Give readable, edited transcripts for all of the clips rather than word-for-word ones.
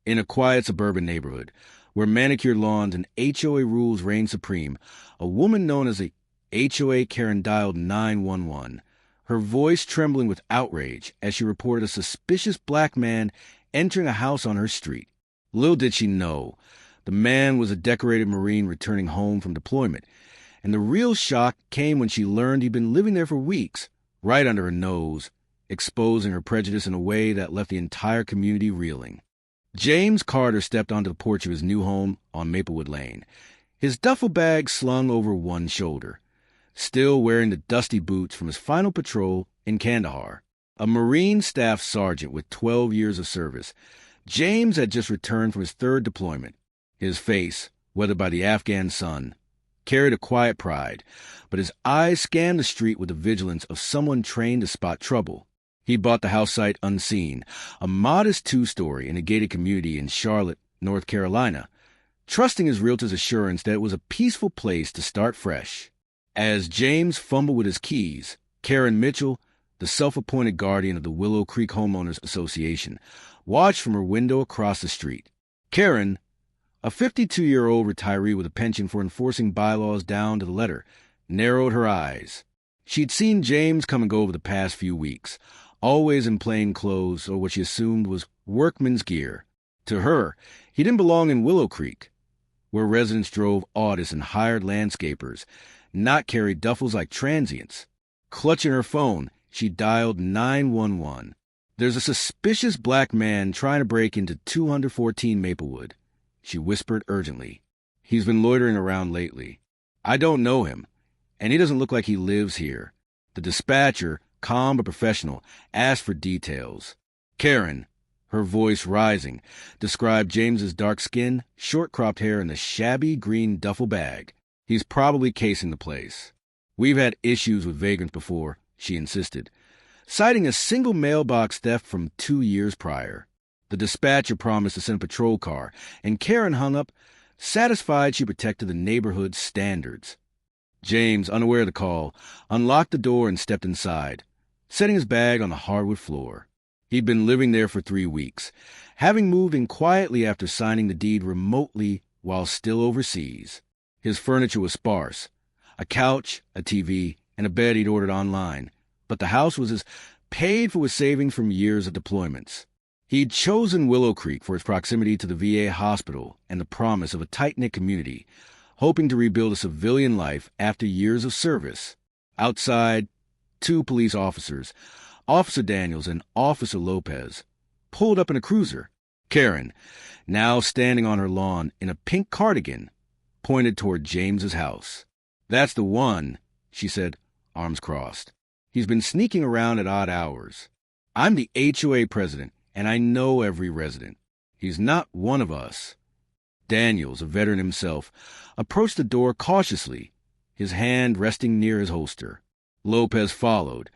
In a quiet suburban neighborhood, where manicured lawns and HOA rules reign supreme, a woman known as a HOA Karen dialed 911, her voice trembling with outrage as she reported a suspicious black man entering a house on her street. Little did she know, the man was a decorated Marine returning home from deployment, and the real shock came when she learned he'd been living there for weeks, right under her nose, exposing her prejudice in a way that left the entire community reeling. James Carter stepped onto the porch of his new home on Maplewood Lane, his duffel bag slung over one shoulder, still wearing the dusty boots from his final patrol in Kandahar. A Marine Staff Sergeant with 12 years of service, James had just returned from his third deployment. His face, weathered by the Afghan sun, carried a quiet pride, but his eyes scanned the street with the vigilance of someone trained to spot trouble. He bought the house site unseen, a modest two-story in a gated community in Charlotte, North Carolina, trusting his realtor's assurance that it was a peaceful place to start fresh. As James fumbled with his keys, Karen Mitchell, the self-appointed guardian of the Willow Creek Homeowners Association, watched from her window across the street. Karen, a 52-year-old retiree with a penchant for enforcing bylaws down to the letter, narrowed her eyes. She'd seen James come and go over the past few weeks, always in plain clothes or what she assumed was workman's gear. To her, he didn't belong in Willow Creek, where residents drove autists and hired landscapers, not carried duffels like transients. Clutching her phone, she dialed 911. "There's a suspicious black man trying to break into 214 Maplewood," she whispered urgently. "He's been loitering around lately. I don't know him, and he doesn't look like he lives here." The dispatcher, calm but professional, asked for details. Karen, her voice rising, described James's dark skin, short-cropped hair, and the shabby green duffel bag. "He's probably casing the place. We've had issues with vagrants before," she insisted, citing a single mailbox theft from 2 years prior. The dispatcher promised to send a patrol car, and Karen hung up, satisfied she protected the neighborhood's standards. James, unaware of the call, unlocked the door and stepped inside, setting his bag on the hardwood floor. He'd been living there for 3 weeks, having moved in quietly after signing the deed remotely while still overseas. His furniture was sparse, a couch, a TV, and a bed he'd ordered online, but the house was as paid for with savings from years of deployments. He'd chosen Willow Creek for its proximity to the VA hospital and the promise of a tight-knit community, hoping to rebuild a civilian life after years of service. Outside, 2 police officers, Officer Daniels and Officer Lopez, pulled up in a cruiser. Karen, now standing on her lawn in a pink cardigan, pointed toward James's house. "That's the one," she said, arms crossed. "He's been sneaking around at odd hours. I'm the HOA president, and I know every resident. He's not one of us." Daniels, a veteran himself, approached the door cautiously, his hand resting near his holster. Lopez followed,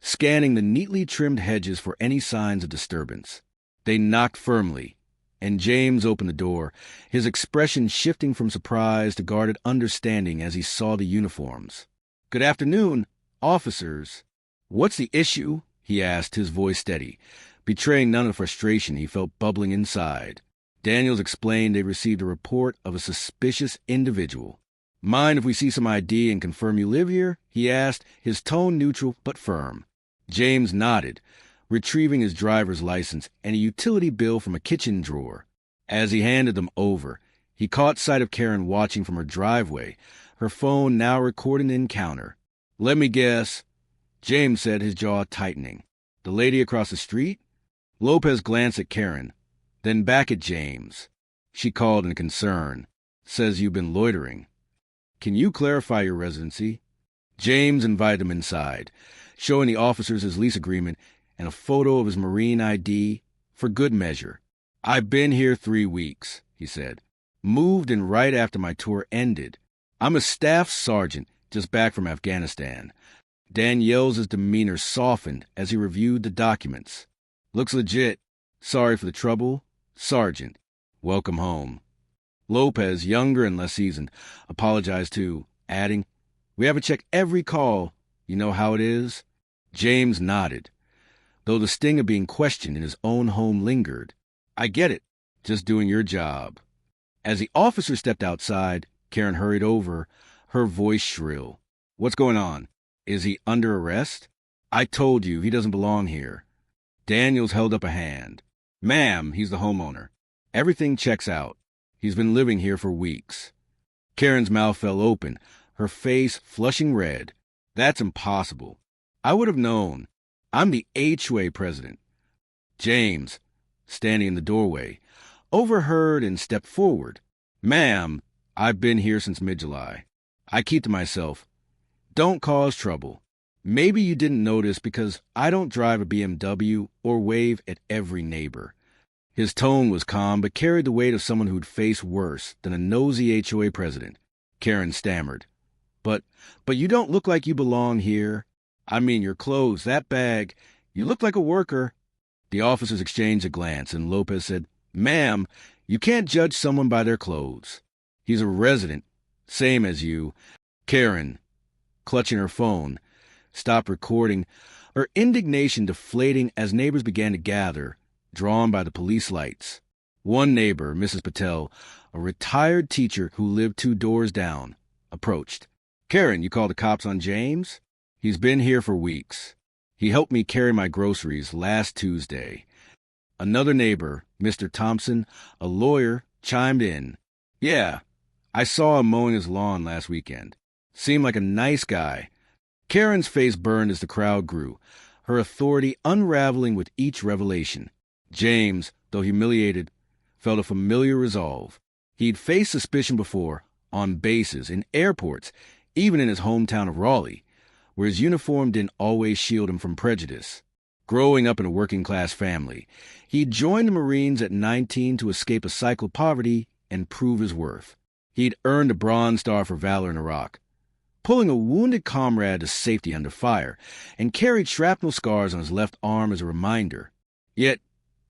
scanning the neatly trimmed hedges for any signs of disturbance. They knocked firmly, and James opened the door, his expression shifting from surprise to guarded understanding as he saw the uniforms. "Good afternoon, officers." "What's the issue?" he asked, his voice steady, betraying none of the frustration he felt bubbling inside. Daniels explained they received a report of a suspicious individual. "Mind if we see some ID and confirm you live here?" he asked, his tone neutral but firm. James nodded, retrieving his driver's license and a utility bill from a kitchen drawer. As he handed them over, he caught sight of Karen watching from her driveway, her phone now recording the encounter. "Let me guess," James said, his jaw tightening. "The lady across the street?" Lopez glanced at Karen, then back at James. She called in concern. "Says you've been loitering. Can you clarify your residency?" James invited him inside, showing the officers his lease agreement and a photo of his Marine ID for good measure. "I've been here 3 weeks," he said. "Moved in right after my tour ended. I'm a staff sergeant just back from Afghanistan." Danielle's demeanor softened as he reviewed the documents. "Looks legit. Sorry for the trouble. Sergeant. Welcome home." Lopez, younger and less seasoned, apologized too, adding, "We have to check every call. You know how it is?" James nodded, though the sting of being questioned in his own home lingered. "I get it. Just doing your job. As the officer stepped outside, Karen hurried over, her voice shrill. What's going on? Is he under arrest? I told you, he doesn't belong here. Daniels held up a hand. Ma'am, he's the homeowner. Everything checks out. He's been living here for weeks. Karen's mouth fell open, her face flushing red. That's impossible. I would have known. I'm the HOA president. James, standing in the doorway, overheard and stepped forward. Ma'am, I've been here since mid-July. I keep to myself. Don't cause trouble. Maybe you didn't notice because I don't drive a BMW or wave at every neighbor. His tone was calm but carried the weight of someone who'd face worse than a nosy HOA president. Karen stammered. But you don't look like you belong here. I mean, your clothes, that bag. You look like a worker. The officers exchanged a glance, and Lopez said, Ma'am, you can't judge someone by their clothes. He's a resident, same as you. Karen, clutching her phone, stopped recording, her indignation deflating as neighbors began to gather, drawn by the police lights. One neighbor, Mrs. Patel, a retired teacher who lived 2 doors down, approached. Karen, you called the cops on James? He's been here for weeks. He helped me carry my groceries last Tuesday. Another neighbor, Mr. Thompson, a lawyer, chimed in. Yeah, I saw him mowing his lawn last weekend. Seemed like a nice guy. Karen's face burned as the crowd grew, her authority unraveling with each revelation. James, though humiliated, felt a familiar resolve. He'd faced suspicion before, on bases, in airports, even in his hometown of Raleigh, where his uniform didn't always shield him from prejudice. Growing up in a working-class family, he'd joined the Marines at 19 to escape a cycle of poverty and prove his worth. He'd earned a Bronze Star for valor in Iraq, pulling a wounded comrade to safety under fire, and carried shrapnel scars on his left arm as a reminder. Yet,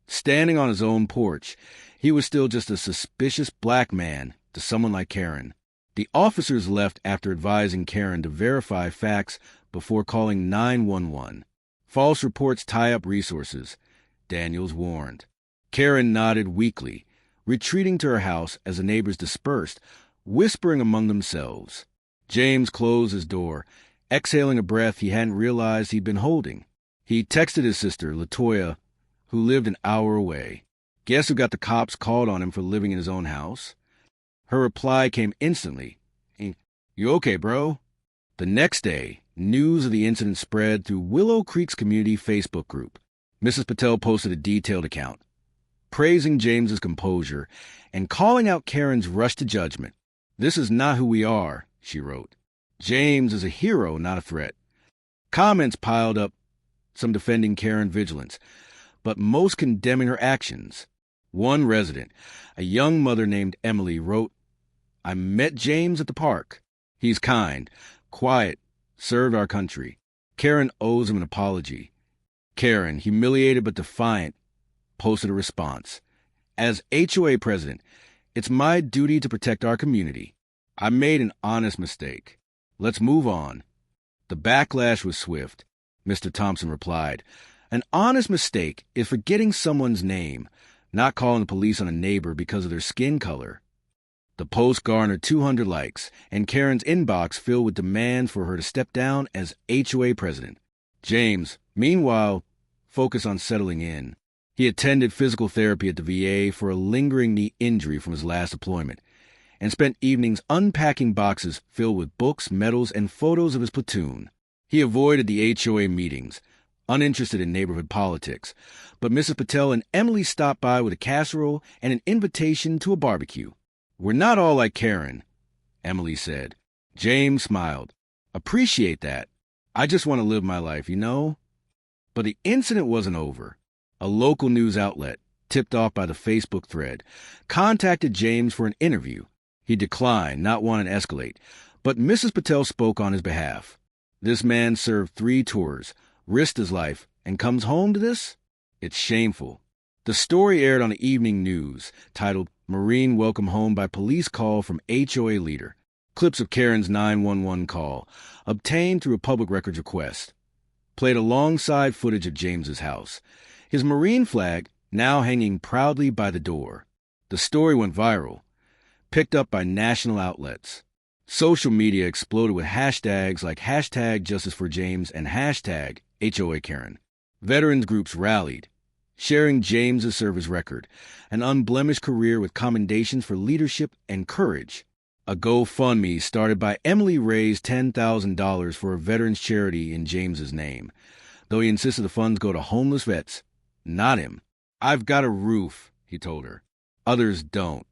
standing on his own porch, he was still just a suspicious black man to someone like Karen. The officers left after advising Karen to verify facts before calling 911. False reports tie up resources, Daniels warned. Karen nodded weakly, retreating to her house as the neighbors dispersed, whispering among themselves. James closed his door, exhaling a breath he hadn't realized he'd been holding. He texted his sister, LaToya, who lived an hour away. Guess who got the cops called on him for living in his own house? Her reply came instantly. You okay, bro? The next day, news of the incident spread through Willow Creek's community Facebook group. Mrs. Patel posted a detailed account, praising James's composure and calling out Karen's rush to judgment. This is not who we are, she wrote. James is a hero, not a threat. Comments piled up, some defending Karen's vigilance, but most condemning her actions. One resident, a young mother named Emily, wrote, I met James at the park. He's kind, quiet, served our country. Karen owes him an apology. Karen, humiliated but defiant, posted a response. As HOA president, it's my duty to protect our community. I made an honest mistake. Let's move on. The backlash was swift. Mr. Thompson replied, An honest mistake is forgetting someone's name, not calling the police on a neighbor because of their skin color. The post garnered 200 likes, and Karen's inbox filled with demands for her to step down as HOA president. James, meanwhile, focused on settling in. He attended physical therapy at the VA for a lingering knee injury from his last deployment, and spent evenings unpacking boxes filled with books, medals, and photos of his platoon. He avoided the HOA meetings, uninterested in neighborhood politics, but Mrs. Patel and Emily stopped by with a casserole and an invitation to a barbecue. We're not all like Karen, Emily said. James smiled. Appreciate that. I just want to live my life, you know? But the incident wasn't over. A local news outlet, tipped off by the Facebook thread, contacted James for an interview. He declined, not wanting to escalate, but Mrs. Patel spoke on his behalf. This man served 3 tours, risked his life, and comes home to this? It's shameful. The story aired on the evening news, titled Marine Welcome Home by Police Call from HOA Leader. Clips of Karen's 911 call, obtained through a public records request, played alongside footage of James's house, his Marine flag now hanging proudly by the door. The story went viral, picked up by national outlets. Social media exploded with hashtags like hashtag Justice for James and hashtag HOA Karen. Veterans groups rallied, sharing James's service record, an unblemished career with commendations for leadership and courage. A GoFundMe started by Emily raised $10,000 for a veterans charity in James's name, though he insisted the funds go to homeless vets, not him. "I've got a roof," he told her. "Others don't.